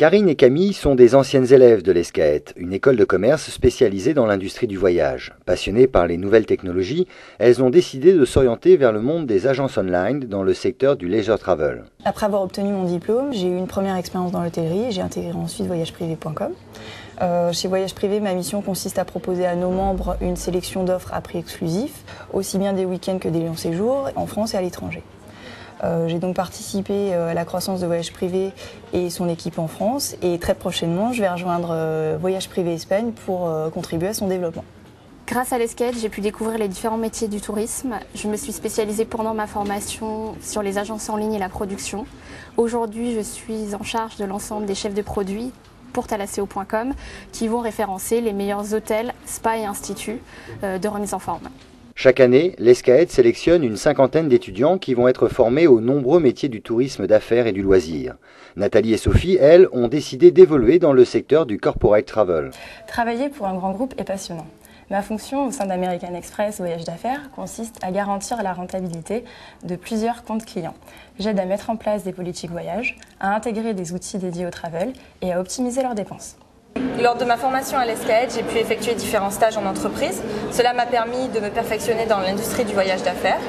Karine et Camille sont des anciennes élèves de l'ESCAET, une école de commerce spécialisée dans l'industrie du voyage. Passionnées par les nouvelles technologies, elles ont décidé de s'orienter vers le monde des agences online dans le secteur du leisure travel. Après avoir obtenu mon diplôme, j'ai eu une première expérience dans l'hôtellerie et j'ai intégré ensuite voyageprivé.com. Chez Voyage Privé, ma mission consiste à proposer à nos membres une sélection d'offres à prix exclusif, aussi bien des week-ends que des longs séjours, en France et à l'étranger. J'ai donc participé à la croissance de Voyage Privé et son équipe en France et très prochainement je vais rejoindre Voyage Privé Espagne pour contribuer à son développement. Grâce à l'ESCAET, j'ai pu découvrir les différents métiers du tourisme. Je me suis spécialisée pendant ma formation sur les agences en ligne et la production. Aujourd'hui, je suis en charge de l'ensemble des chefs de produits pour Thalaceo.com qui vont référencer les meilleurs hôtels, spas et instituts de remise en forme. Chaque année, l'ESCAET sélectionne une cinquantaine d'étudiants qui vont être formés aux nombreux métiers du tourisme d'affaires et du loisir. Nathalie et Sophie, elles, ont décidé d'évoluer dans le secteur du corporate travel. Travailler pour un grand groupe est passionnant. Ma fonction au sein d'American Express Voyage d'affaires consiste à garantir la rentabilité de plusieurs comptes clients. J'aide à mettre en place des politiques voyage, à intégrer des outils dédiés au travel et à optimiser leurs dépenses. Lors de ma formation à l'ESCAET, j'ai pu effectuer différents stages en entreprise. Cela m'a permis de me perfectionner dans l'industrie du voyage d'affaires.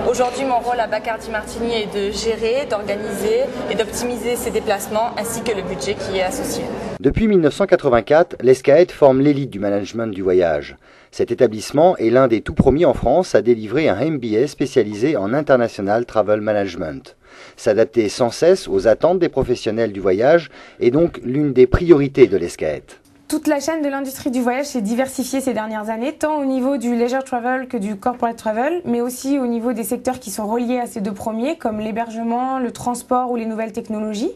Aujourd'hui, mon rôle à Bacardi Martini est de gérer, d'organiser et d'optimiser ses déplacements ainsi que le budget qui est associé. Depuis 1984, l'ESCAET forme l'élite du management du voyage. Cet établissement est l'un des tout premiers en France à délivrer un MBA spécialisé en International Travel Management. S'adapter sans cesse aux attentes des professionnels du voyage est donc l'une des priorités de l'ESCAET. Toute la chaîne de l'industrie du voyage s'est diversifiée ces dernières années, tant au niveau du leisure travel que du corporate travel, mais aussi au niveau des secteurs qui sont reliés à ces deux premiers, comme l'hébergement, le transport ou les nouvelles technologies.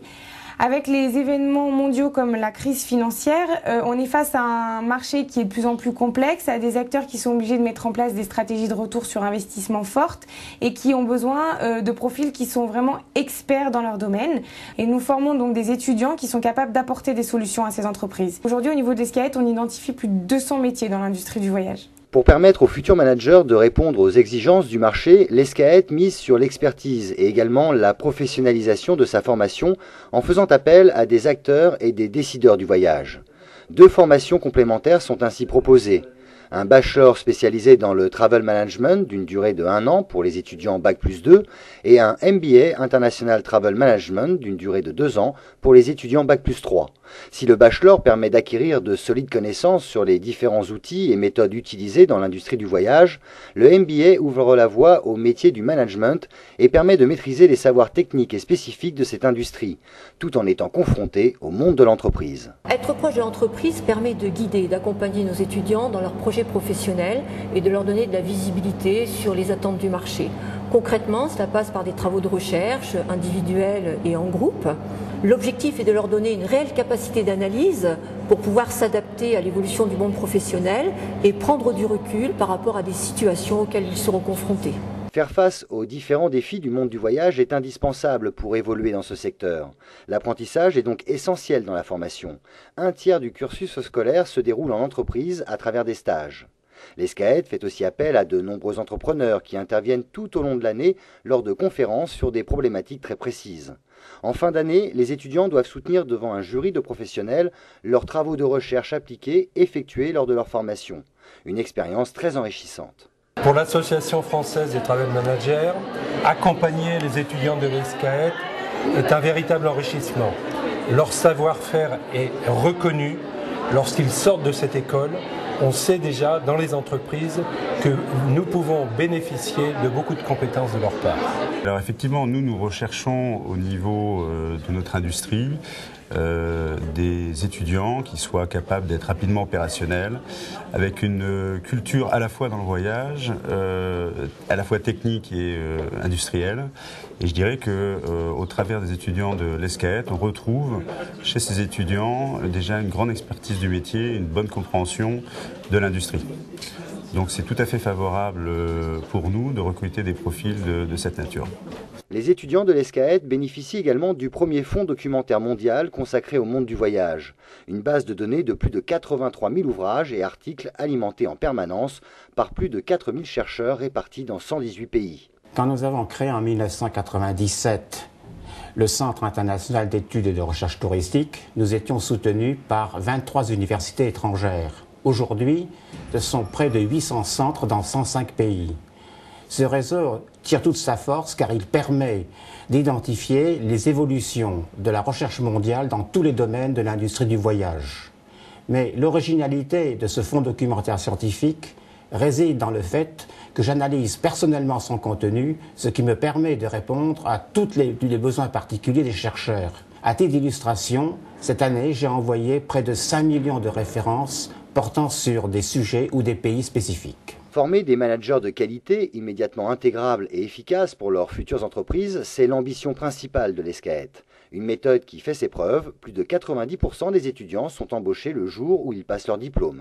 Avec les événements mondiaux comme la crise financière, on est face à un marché qui est de plus en plus complexe, à des acteurs qui sont obligés de mettre en place des stratégies de retour sur investissement fortes et qui ont besoin de profils qui sont vraiment experts dans leur domaine. Et nous formons donc des étudiants qui sont capables d'apporter des solutions à ces entreprises. Aujourd'hui, au niveau de l'ESCAET, on identifie plus de 200 métiers dans l'industrie du voyage. Pour permettre aux futurs managers de répondre aux exigences du marché, l'ESCAET mise sur l'expertise et également la professionnalisation de sa formation en faisant appel à des acteurs et des décideurs du voyage. 2 formations complémentaires sont ainsi proposées. Un bachelor spécialisé dans le travel management d'une durée de 1 an pour les étudiants Bac+2 et un MBA International Travel Management d'une durée de 2 ans pour les étudiants Bac+3. Si le bachelor permet d'acquérir de solides connaissances sur les différents outils et méthodes utilisés dans l'industrie du voyage, le MBA ouvre la voie au métier du management et permet de maîtriser les savoirs techniques et spécifiques de cette industrie, tout en étant confronté au monde de l'entreprise. Être proche de l'entreprise permet de guider et d'accompagner nos étudiants dans leurs projets professionnels et de leur donner de la visibilité sur les attentes du marché. Concrètement, cela passe par des travaux de recherche individuels et en groupe. L'objectif est de leur donner une réelle capacité d'analyse pour pouvoir s'adapter à l'évolution du monde professionnel et prendre du recul par rapport à des situations auxquelles ils seront confrontés. Faire face aux différents défis du monde du voyage est indispensable pour évoluer dans ce secteur. L'apprentissage est donc essentiel dans la formation. 1/3 du cursus scolaire se déroule en entreprise à travers des stages. L'ESCAET fait aussi appel à de nombreux entrepreneurs qui interviennent tout au long de l'année lors de conférences sur des problématiques très précises. En fin d'année, les étudiants doivent soutenir devant un jury de professionnels leurs travaux de recherche appliqués effectués lors de leur formation. Une expérience très enrichissante. Pour l'Association française des travel managers, accompagner les étudiants de l'ESCAET est un véritable enrichissement. Leur savoir-faire est reconnu lorsqu'ils sortent de cette école. On sait déjà dans les entreprises que nous pouvons bénéficier de beaucoup de compétences de leur part. Alors effectivement, nous recherchons au niveau de notre industrie des étudiants qui soient capables d'être rapidement opérationnels, avec une culture à la fois dans le voyage, à la fois technique et industrielle. Et je dirais qu'au travers des étudiants de l'ESCAET, on retrouve chez ces étudiants déjà une grande expertise du métier, une bonne compréhension de l'industrie. Donc c'est tout à fait favorable pour nous de recruter des profils de cette nature. Les étudiants de l'ESCAET bénéficient également du premier fonds documentaire mondial consacré au monde du voyage, une base de données de plus de 83 000 ouvrages et articles alimentés en permanence par plus de 4 000 chercheurs répartis dans 118 pays. Quand nous avons créé en 1997 le Centre international d'études et de recherche touristique, nous étions soutenus par 23 universités étrangères. Aujourd'hui, ce sont près de 800 centres dans 105 pays. Ce réseau tire toute sa force car il permet d'identifier les évolutions de la recherche mondiale dans tous les domaines de l'industrie du voyage. Mais l'originalité de ce fonds documentaire scientifique réside dans le fait que j'analyse personnellement son contenu, ce qui me permet de répondre à tous les besoins particuliers des chercheurs. À titre d'illustration, cette année, j'ai envoyé près de 5 millions de références portant sur des sujets ou des pays spécifiques. Former des managers de qualité, immédiatement intégrables et efficaces pour leurs futures entreprises, c'est l'ambition principale de l'ESCAET. Une méthode qui fait ses preuves, plus de 90% des étudiants sont embauchés le jour où ils passent leur diplôme.